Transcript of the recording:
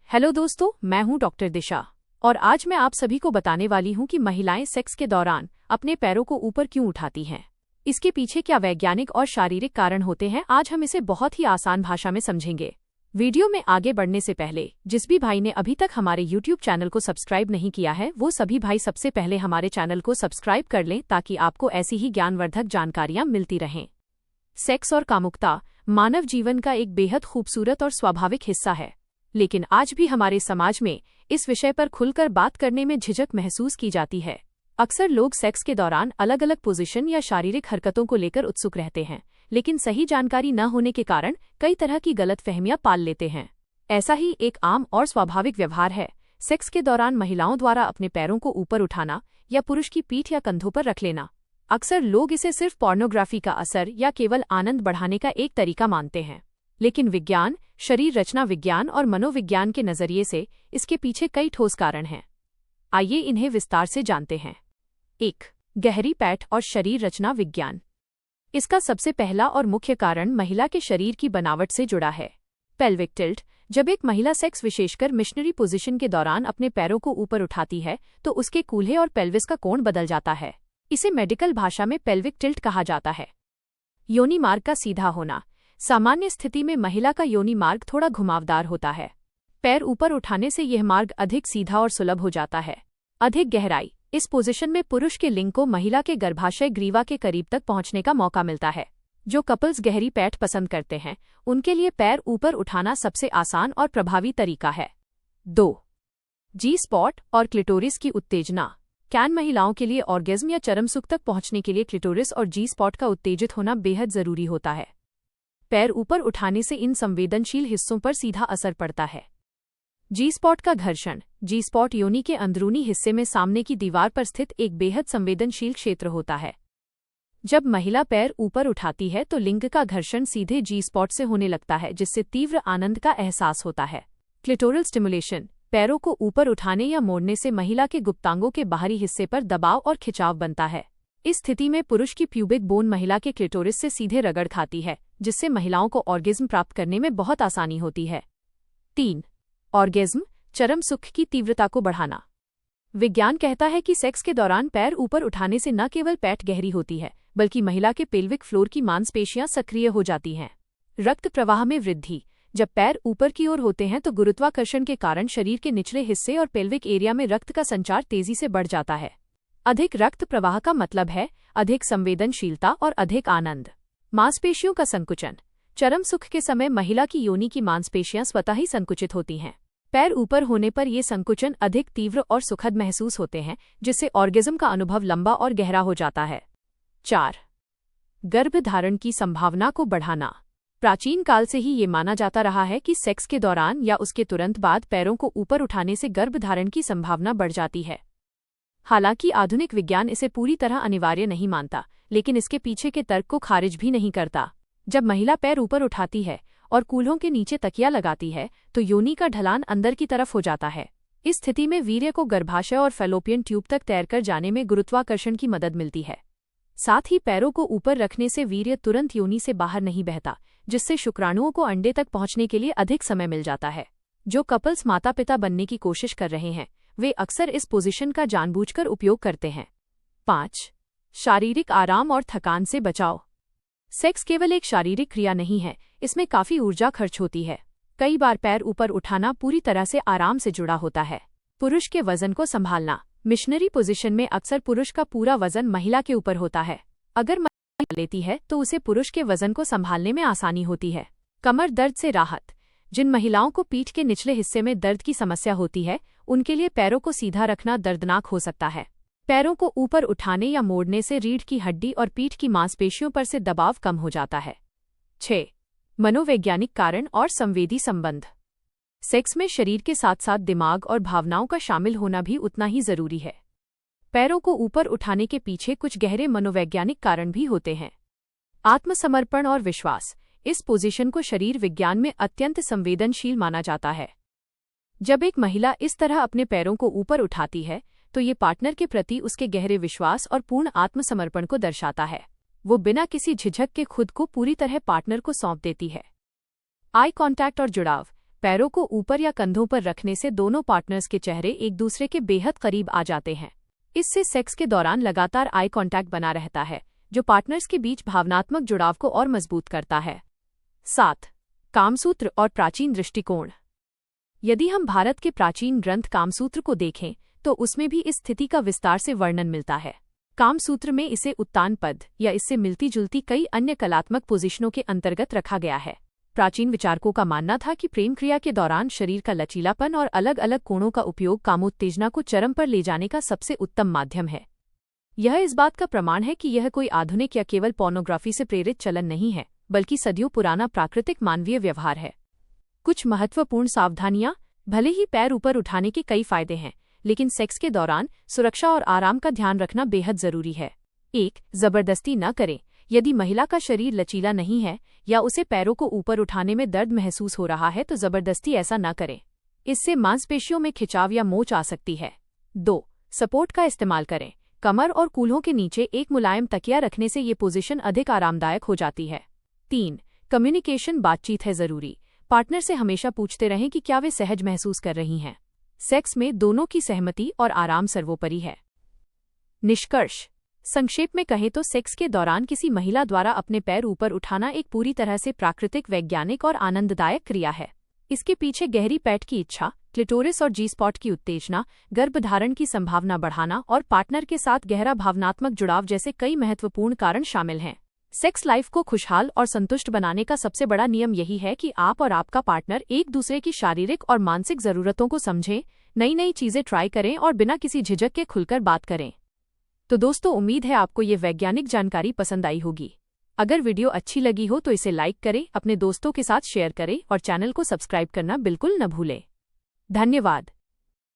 Hello दोस्तों, मैं हूं डॉक्टर दिशा और आज मैं आप सभी को बताने वाली हूं कि महिलाएं सेक्स के दौरान अपने पैरों को ऊपर क्यों उठाती हैं। इसके पीछे क्या वैज्ञानिक और शारीरिक कारण होते हैं, आज हम इसे बहुत ही आसान भाषा में समझेंगे। वीडियो में आगे बढ़ने से पहले जिस भी भाई ने अभी तक हमारे YouTube चैनल को सब्सक्राइब नहीं किया है, वो सभी भाई सबसे पहले हमारे चैनल को सब्सक्राइब कर लें ताकि आपको ऐसी ही ज्ञानवर्धक जानकारियां मिलती रहें। सेक्स और कामुकता मानव जीवन का एक बेहद खूबसूरत और स्वाभाविक हिस्सा है, लेकिन आज भी हमारे समाज में इस विषय पर खुलकर बात करने में झिझक महसूस की जाती है। अक्सर लोग सेक्स के दौरान अलग अलग पोजीशन या शारीरिक हरकतों को लेकर उत्सुक रहते हैं, लेकिन सही जानकारी न होने के कारण कई तरह की गलतफहमियां पाल लेते हैं। ऐसा ही एक आम और स्वाभाविक व्यवहार है सेक्स के दौरान महिलाओं द्वारा अपने पैरों को ऊपर उठाना या पुरुष की पीठ या कंधों पर रख लेना। अक्सर लोग इसे सिर्फ पोर्नोग्राफी का असर या केवल आनंद बढ़ाने का एक तरीका मानते हैं, लेकिन विज्ञान, शरीर रचना विज्ञान और मनोविज्ञान के नजरिए से इसके पीछे कई ठोस कारण हैं। आइए इन्हें विस्तार से जानते हैं। 1. गहरी पैठ और शरीर रचना विज्ञान। इसका सबसे पहला और मुख्य कारण महिला के शरीर की बनावट से जुड़ा है। Pelvic tilt. जब एक महिला सेक्स विशेषकर मिशनरी पोजीशन के दौरान अपने पैरों को ऊपर उठाती है तो उसके कूल्हे और पेल्विस का कोण बदल जाता है। इसे मेडिकल भाषा में पेल्विक टिल्ट कहा जाता है। योनि मार्ग का सीधा होना। सामान्य स्थिति में महिला का योनि मार्ग थोड़ा घुमावदार होता है। पैर ऊपर उठाने से यह मार्ग अधिक सीधा और सुलभ हो जाता है। अधिक गहराई। इस पोजीशन में पुरुष के लिंग को महिला के गर्भाशय ग्रीवा के करीब तक पहुंचने का मौका मिलता है। जो कपल्स गहरी पैठ पसंद करते हैं उनके लिए पैर ऊपर उठाना सबसे आसान और प्रभावी तरीका है। 2. जी स्पॉट और क्लिटोरिस की उत्तेजना। कैन महिलाओं के लिए ऑर्गेज्म या चरम सुख तक पहुंचने के लिए क्लिटोरिस और जी स्पॉट का उत्तेजित होना बेहद जरूरी होता है। पैर ऊपर उठाने से इन संवेदनशील हिस्सों पर सीधा असर पड़ता है। जी स्पॉट का घर्षण। जी स्पॉट योनि के अंदरूनी हिस्से में सामने की दीवार पर स्थित एक बेहद संवेदनशील क्षेत्र होता है। जब महिला पैर ऊपर उठाती है तो लिंग का घर्षण सीधे जी स्पॉट से होने लगता है, जिससे तीव्र आनंद का एहसास होता है। Clitoral stimulation. पैरों को ऊपर उठाने या मोड़ने से महिला के गुप्तांगों के बाहरी हिस्से पर दबाव और खिंचाव बनता है। इस स्थिति में पुरुष की प्यूबिक बोन महिला के क्लिटोरिस से सीधे रगड़ खाती है, जिससे महिलाओं को ऑर्गेज्म प्राप्त करने में बहुत आसानी होती है। 3. ऑर्गेज्म, चरम सुख की तीव्रता को बढ़ाना। विज्ञान कहता है कि सेक्स के दौरान पैर ऊपर उठाने से न केवल पैठ गहरी होती है, बल्कि महिला के पेल्विक फ्लोर की मांसपेशियां सक्रिय हो जाती हैं। रक्त प्रवाह में वृद्धि। जब पैर ऊपर की ओर होते हैं तो गुरुत्वाकर्षण के कारण शरीर के निचले हिस्से और पेल्विक एरिया में रक्त का संचार तेजी से बढ़ जाता है। अधिक रक्त प्रवाह का मतलब है अधिक संवेदनशीलता और अधिक आनंद। मांसपेशियों का संकुचन। चरम सुख के समय महिला की योनि की मांसपेशियां स्वतः ही संकुचित होती हैं। पैर ऊपर होने पर ये संकुचन अधिक तीव्र और सुखद महसूस होते हैं, जिससे ऑर्गेज्म का अनुभव लंबा और गहरा हो जाता है। 4. गर्भधारण की संभावना को बढ़ाना। प्राचीन काल से ही ये माना जाता रहा है कि सेक्स के दौरान या उसके तुरंत बाद पैरों को ऊपर उठाने से गर्भधारण की संभावना बढ़ जाती है। हालांकि आधुनिक विज्ञान इसे पूरी तरह अनिवार्य नहीं मानता, लेकिन इसके पीछे के तर्क को खारिज भी नहीं करता। जब महिला पैर ऊपर उठाती है और कूल्हों के नीचे तकिया लगाती है तो योनि का ढलान अंदर की तरफ हो जाता है। इस स्थिति में वीर्य को गर्भाशय और फैलोपियन ट्यूब तक तैरकर जाने में गुरुत्वाकर्षण की मदद मिलती है। साथ ही पैरों को ऊपर रखने से वीर्य तुरंत योनि से बाहर नहीं बहता, जिससे शुक्राणुओं को अंडे तक पहुंचने के लिए अधिक समय मिल जाता है। जो कपल्स माता पिता बनने की कोशिश कर रहे हैं वे अक्सर इस पोजीशन का जानबूझकर उपयोग करते हैं। 5. शारीरिक आराम और थकान से बचाव। सेक्स केवल एक शारीरिक क्रिया नहीं है, इसमें काफी ऊर्जा खर्च होती है। कई बार पैर ऊपर उठाना पूरी तरह से आराम से जुड़ा होता है। पुरुष के वजन को संभालना। मिशनरी पोजीशन में अक्सर पुरुष का पूरा वजन महिला के ऊपर होता है। अगर महिला लेती है तो उसे पुरुष के वजन को संभालने में आसानी होती है। कमर दर्द से राहत। जिन महिलाओं को पीठ के निचले हिस्से में दर्द की समस्या होती है उनके लिए पैरों को सीधा रखना दर्दनाक हो सकता है। पैरों को ऊपर उठाने या मोड़ने से रीढ़ की हड्डी और पीठ की मांसपेशियों पर से दबाव कम हो जाता है। 6. मनोवैज्ञानिक कारण और संवेदी संबंध। सेक्स में शरीर के साथ साथ दिमाग और भावनाओं का शामिल होना भी उतना ही जरूरी है। पैरों को ऊपर उठाने के पीछे कुछ गहरे मनोवैज्ञानिक कारण भी होते हैं। आत्मसमर्पण और विश्वास। इस पोजीशन को शरीर विज्ञान में अत्यंत संवेदनशील माना जाता है। जब एक महिला इस तरह अपने पैरों को ऊपर उठाती है तो ये पार्टनर के प्रति उसके गहरे विश्वास और पूर्ण आत्मसमर्पण को दर्शाता है। वो बिना किसी झिझक के खुद को पूरी तरह पार्टनर को सौंप देती है। आई कांटेक्ट और जुड़ाव। पैरों को ऊपर या कंधों पर रखने से दोनों पार्टनर्स के चेहरे एक दूसरे के बेहद करीब आ जाते हैं। इससे सेक्स के दौरान लगातार आई कांटेक्ट बना रहता है, जो पार्टनर्स के बीच भावनात्मक जुड़ाव को और मजबूत करता है। 7. कामसूत्र और प्राचीन दृष्टिकोण। यदि हम भारत के प्राचीन ग्रंथ कामसूत्र को देखें तो उसमें भी इस स्थिति का विस्तार से वर्णन मिलता है। कामसूत्र में इसे उत्तान पद या इससे मिलती जुलती कई अन्य कलात्मक पोजीशनों के अंतर्गत रखा गया है। प्राचीन विचारकों का मानना था कि प्रेम क्रिया के दौरान शरीर का लचीलापन और अलग अलग कोणों का उपयोग कामोत्तेजना को चरम पर ले जाने का सबसे उत्तम माध्यम है। यह इस बात का प्रमाण है कि यह कोई आधुनिक या केवल पोर्नोग्राफी से प्रेरित चलन नहीं है, बल्कि सदियों पुराना प्राकृतिक मानवीय व्यवहार है। कुछ महत्वपूर्ण सावधानियां। भले ही पैर ऊपर उठाने के कई फायदे हैं, लेकिन सेक्स के दौरान सुरक्षा और आराम का ध्यान रखना बेहद जरूरी है। 1. जबरदस्ती न करें। यदि महिला का शरीर लचीला नहीं है या उसे पैरों को ऊपर उठाने में दर्द महसूस हो रहा है तो जबरदस्ती ऐसा न करें। इससे मांसपेशियों में खिंचाव या मोच आ सकती है। 2. सपोर्ट का इस्तेमाल करें। कमर और कूल्हों के नीचे एक मुलायम तकिया रखने से ये पोजीशन अधिक आरामदायक हो जाती है। 3. कम्युनिकेशन बातचीत है जरूरी। पार्टनर से हमेशा पूछते रहें कि क्या वे सहज महसूस कर रही हैं। सेक्स में दोनों की सहमति और आराम सर्वोपरि है। निष्कर्ष। संक्षेप में कहें तो सेक्स के दौरान किसी महिला द्वारा अपने पैर ऊपर उठाना एक पूरी तरह से प्राकृतिक, वैज्ञानिक और आनंददायक क्रिया है। इसके पीछे गहरी पैठ की इच्छा, क्लिटोरिस और जी स्पॉट की उत्तेजना, गर्भधारण की संभावना बढ़ाना और पार्टनर के साथ गहरा भावनात्मक जुड़ाव जैसे कई महत्वपूर्ण कारण शामिल हैं। सेक्स लाइफ को खुशहाल और संतुष्ट बनाने का सबसे बड़ा नियम यही है कि आप और आपका पार्टनर एक दूसरे की शारीरिक और मानसिक जरूरतों को समझें, नई चीजें ट्राई करें और बिना किसी झिझक के खुलकर बात करें। तो दोस्तों, उम्मीद है आपको ये वैज्ञानिक जानकारी पसंद आई होगी। अगर वीडियो अच्छी लगी हो तो इसे लाइक करें, अपने दोस्तों के साथ शेयर करें और चैनल को सब्सक्राइब करना बिल्कुल न भूलें। धन्यवाद।